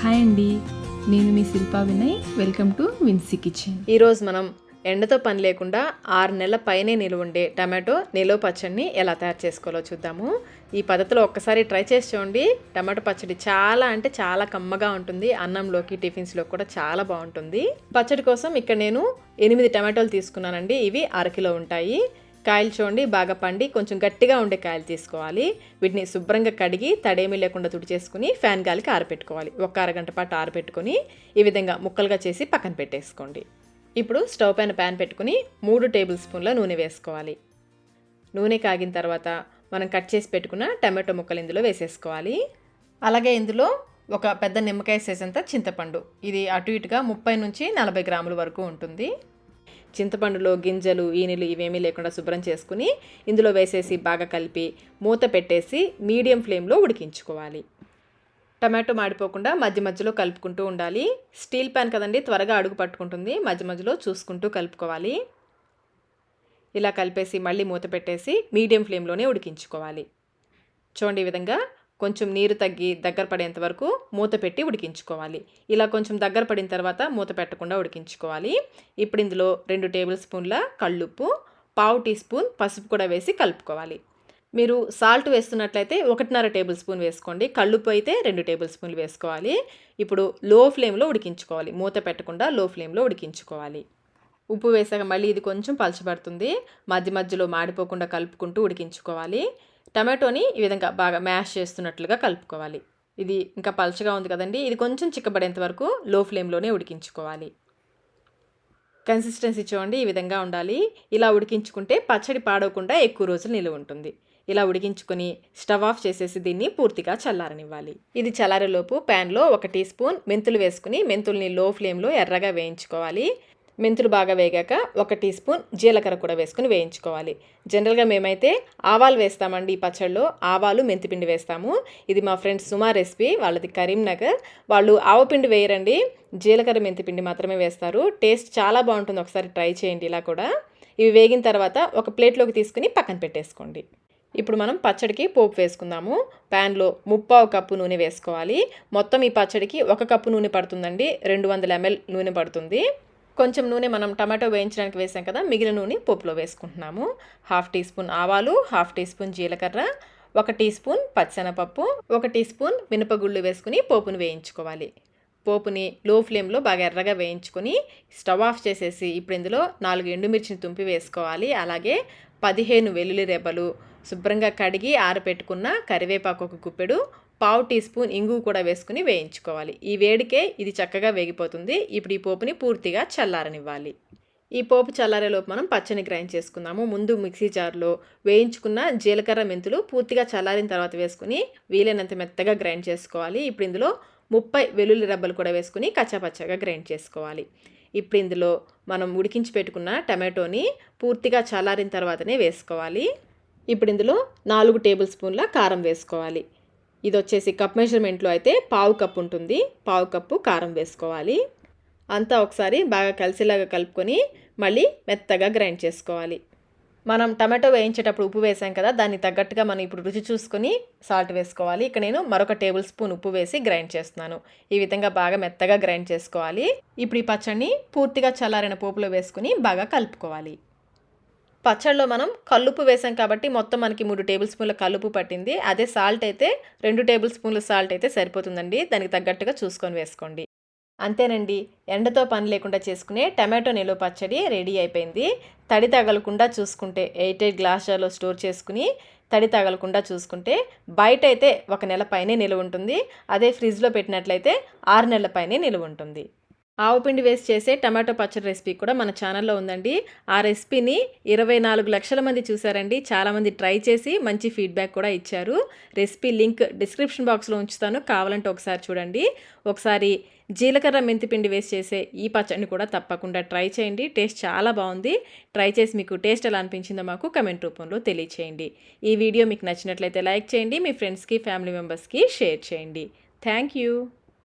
Hi అండి, నేను మీ Shilpa Vinay. Welcome to Vinsy kitchen. ఈరోజు మనం ఎండతో పని లేకుండా 6 నెలల పైనే నిలువ ఉండే టమాటో నిలువ పచ్చడిని ఎలా తయారు చేసుకోవాలో చూద్దాము. ఈ పద్ధతిలో ఒక్కసారి ట్రై చేసి చూడండి. టమాటో పచ్చడి చాలా అంటే చాలా కమ్మగా ఉంటుంది. అన్నంలోకి టిఫిన్స్లో కూడా చాలా బాగుంటుంది. పచ్చడి కోసం ఇక్కడ నేను 8 టమాటోలు తీసుకున్నానండి. ఇవి అరకిలో ఉంటాయి. కాయలు చూడండి, బాగా పండి కొంచెం గట్టిగా ఉండే కాయలు తీసుకోవాలి. వీటిని శుభ్రంగా కడిగి తడేమీ లేకుండా తుడిచేసుకుని ఫ్యాన్ గాలికి ఆరబెట్టుకోవాలి. ఒక అరగంట పాటు ఆరబెట్టుకొని ఈ విధంగా ముక్కలుగా చేసి పక్కన పెట్టేసుకోండి. ఇప్పుడు స్టవ్ పైన ప్యాన్ పెట్టుకుని 3 టేబుల్ స్పూన్ల నూనె వేసుకోవాలి. నూనె కాగిన తర్వాత మనం కట్ చేసి పెట్టుకున్న టమాటో ముక్కలు ఇందులో వేసేసుకోవాలి. అలాగే ఇందులో ఒక పెద్ద నిమ్మకాయ సైజ్ అంతా చింతపండు, ఇది అటు ఇటుగా 30 నుంచి 40 గ్రాముల వరకు ఉంటుంది. చింతపండులో గింజలు ఈనెలు ఇవేమీ లేకుండా శుభ్రం చేసుకుని ఇందులో వేసేసి బాగా కలిపి మూత పెట్టేసి మీడియం ఫ్లేమ్లో ఉడికించుకోవాలి. టమాటో మాడిపోకుండా మధ్య మధ్యలో కలుపుకుంటూ ఉండాలి. స్టీల్ ప్యాన్ కదండి, త్వరగా అడుగు పట్టుకుంటుంది. మధ్య మధ్యలో చూసుకుంటూ కలుపుకోవాలి. ఇలా కలిపేసి మళ్ళీ మూత పెట్టేసి మీడియం ఫ్లేమ్లోనే ఉడికించుకోవాలి. చూడండి, ఈ విధంగా కొంచెం నీరు తగ్గి దగ్గర పడేంత వరకు మూత పెట్టి ఉడికించుకోవాలి. ఇలా కొంచెం దగ్గర పడిన తర్వాత మూత పెట్టకుండా ఉడికించుకోవాలి. ఇప్పుడు ఇందులో 2 టేబుల్ స్పూన్ల కళ్ళుప్పు, 1/2 టీ స్పూన్ పసుపు కూడా వేసి కలుపుకోవాలి. మీరు సాల్ట్ వేస్తున్నట్లయితే 1.5 టేబుల్ స్పూన్ వేసుకోండి. కళ్ళుప్పు అయితే 2 టేబుల్ స్పూన్లు వేసుకోవాలి. ఇప్పుడు లో ఫ్లేమ్లో ఉడికించుకోవాలి. మూత పెట్టకుండా లో ఫ్లేమ్లో ఉడికించుకోవాలి. ఉప్పు వేసాక మళ్ళీ ఇది కొంచెం పలచబడుతుంది. మధ్య మధ్యలో మాడిపోకుండా కలుపుకుంటూ ఉడికించుకోవాలి. టమాటోని ఈ విధంగా బాగా మ్యాష్ చేస్తున్నట్లుగా కలుపుకోవాలి. ఇది ఇంకా పలచగా ఉంది కదండి, ఇది కొంచెం చిక్కబడేంత వరకు లో ఫ్లేమ్లోనే ఉడికించుకోవాలి. కన్సిస్టెన్సీ చూడండి, ఈ విధంగా ఉండాలి. ఇలా ఉడికించుకుంటే పచ్చడి పాడవకుండా ఎక్కువ రోజులు నిలువ ఉంటుంది. ఇలా ఉడికించుకొని స్టవ్ ఆఫ్ చేసేసి దీన్ని పూర్తిగా చల్లారనివ్వాలి. ఇది చల్లారేలోపు ప్యాన్లో 1 టీ స్పూన్ మెంతులు వేసుకుని మెంతుల్ని లో ఫ్లేమ్లో ఎర్రగా వేయించుకోవాలి. మెంతులు బాగా వేగాక 1 టీ స్పూన్ జీలకర్ర కూడా వేసుకుని వేయించుకోవాలి. జనరల్గా మేమైతే ఆవాలు వేస్తామండి. ఈ పచ్చడిలో ఆవాలు మెంతిపిండి వేస్తాము. ఇది మా ఫ్రెండ్స్ సుమా రెసిపీ, వాళ్ళది కరీంనగర్. వాళ్ళు ఆవపిండి వేయరండి, జీలకర్ర మెంతిపిండి మాత్రమే వేస్తారు. టేస్ట్ చాలా బాగుంటుంది, ఒకసారి ట్రై చేయండి ఇలా కూడా. ఇవి వేగిన తర్వాత ఒక ప్లేట్లోకి తీసుకుని పక్కన పెట్టేసుకోండి. ఇప్పుడు మనం పచ్చడికి పోపు వేసుకుందాము. ప్యాన్లో 3/4 కప్పు నూనె వేసుకోవాలి. మొత్తం ఈ పచ్చడికి 1 కప్పు నూనె పడుతుందండి. 200 ml నూనె పడుతుంది. కొంచెం నూనె మనం టమాటో వేయించడానికి వేసాం కదా, మిగిలిన నూనె పోపులో వేసుకుంటున్నాము. 1/2 టీ స్పూన్ ఆవాలు, 1/2 టీ స్పూన్ జీలకర్ర, 1 టీ స్పూన్ పచ్చెనపప్పు, 1 టీ స్పూన్ మినపగుళ్ళు వేసుకుని పోపును వేయించుకోవాలి. పోపుని లో ఫ్లేమ్లో బాగా ఎర్రగా వేయించుకొని స్టవ్ ఆఫ్ చేసేసి ఇప్పుడు ఇందులో 4 ఎండుమిర్చిని తుంపి వేసుకోవాలి. అలాగే 15 వెల్లుల్లి రెబ్బలు, శుభ్రంగా కడిగి ఆరబెట్టుకున్న కరివేపాకు 1 గుప్పెడు, 1/2 టీ స్పూన్ ఇంగు కూడా వేసుకుని వేయించుకోవాలి. ఈ వేడికే ఇది చక్కగా వేగిపోతుంది. ఇప్పుడు ఈ పోపుని పూర్తిగా చల్లారనివ్వాలి. ఈ పోపు చల్లారేలోపు మనం పచ్చని గ్రైండ్ చేసుకుందాము. ముందు మిక్సీ జార్లో వేయించుకున్న జీలకర్ర మెంతులు పూర్తిగా చల్లారిన తర్వాత వేసుకుని వీలైనంత మెత్తగా గ్రైండ్ చేసుకోవాలి. ఇప్పుడు ఇందులో 30 వెల్లుల్లి రెబ్బలు కూడా వేసుకుని కచ్చాపచ్చాగా గ్రైండ్ చేసుకోవాలి. ఇప్పుడు ఇందులో మనం ఉడికించి పెట్టుకున్న టమాటోని పూర్తిగా చల్లారిన తర్వాతనే వేసుకోవాలి. ఇప్పుడు ఇందులో 4 టేబుల్ స్పూన్ల కారం వేసుకోవాలి. ఇది వచ్చేసి కప్ మెజర్మెంట్లో అయితే 1/2 కప్పు ఉంటుంది. 1/2 కప్పు కారం వేసుకోవాలి. అంతా ఒకసారి బాగా కలిసేలాగా కలుపుకొని మళ్ళీ మెత్తగా గ్రైండ్ చేసుకోవాలి. మనం టమాటో వేయించేటప్పుడు ఉప్పు వేసాం కదా, దానికి తగ్గట్టుగా మనం ఇప్పుడు రుచి చూసుకొని సాల్ట్ వేసుకోవాలి. ఇక్కడ నేను మరొక టేబుల్ స్పూన్ ఉప్పు వేసి గ్రైండ్ చేస్తున్నాను. ఈ విధంగా బాగా మెత్తగా గ్రైండ్ చేసుకోవాలి. ఇప్పుడు ఈ పచ్చడిని పూర్తిగా చల్లారిన పోపులో వేసుకుని బాగా కలుపుకోవాలి. పచ్చడిలో మనం కల్లుప్పు వేసాం కాబట్టి మొత్తం మనకి 3 టేబుల్ స్పూన్ల కల్లుప్పు పట్టింది. అదే సాల్ట్ అయితే 2 టేబుల్ స్పూన్ల సాల్ట్ అయితే సరిపోతుందండి. దానికి తగ్గట్టుగా చూసుకొని వేసుకోండి. అంతేనండి, ఎండతో పని లేకుండా చేసుకునే టమాటో నిలువ పచ్చడి రెడీ అయిపోయింది. తడి తగలకుండా చూసుకుంటే 8 గ్లాస్ జార్లో స్టోర్ చేసుకుని తడి తగలకుండా చూసుకుంటే బయట అయితే 1 నెల పైనే నిలువ ఉంటుంది. అదే ఫ్రిడ్జ్లో పెట్టినట్లయితే 6 నెలల పైనే నిలువ ఉంటుంది. ఆవుపిండి వేసి చేసే టమాటో పచ్చడి రెసిపీ కూడా మన ఛానల్లో ఉందండి. ఆ రెసిపీని 24 లక్షల మంది చూసారండి. చాలామంది ట్రై చేసి మంచి ఫీడ్బ్యాక్ కూడా ఇచ్చారు. రెసిపీ లింక్ డిస్క్రిప్షన్ బాక్స్లో ఉంచుతాను, కావాలంటే ఒకసారి చూడండి. ఒకసారి జీలకర్ర మెంతిపిండి వేసి చేసే ఈ పచ్చడిని కూడా తప్పకుండా ట్రై చేయండి. టేస్ట్ చాలా బాగుంది. ట్రై చేసి మీకు టేస్ట్ ఎలా అనిపించిందో మాకు కమెంట్ రూపంలో తెలియచేయండి. ఈ వీడియో మీకు నచ్చినట్లయితే లైక్ చేయండి. మీ ఫ్రెండ్స్కి ఫ్యామిలీ మెంబర్స్కి షేర్ చేయండి. Thank you.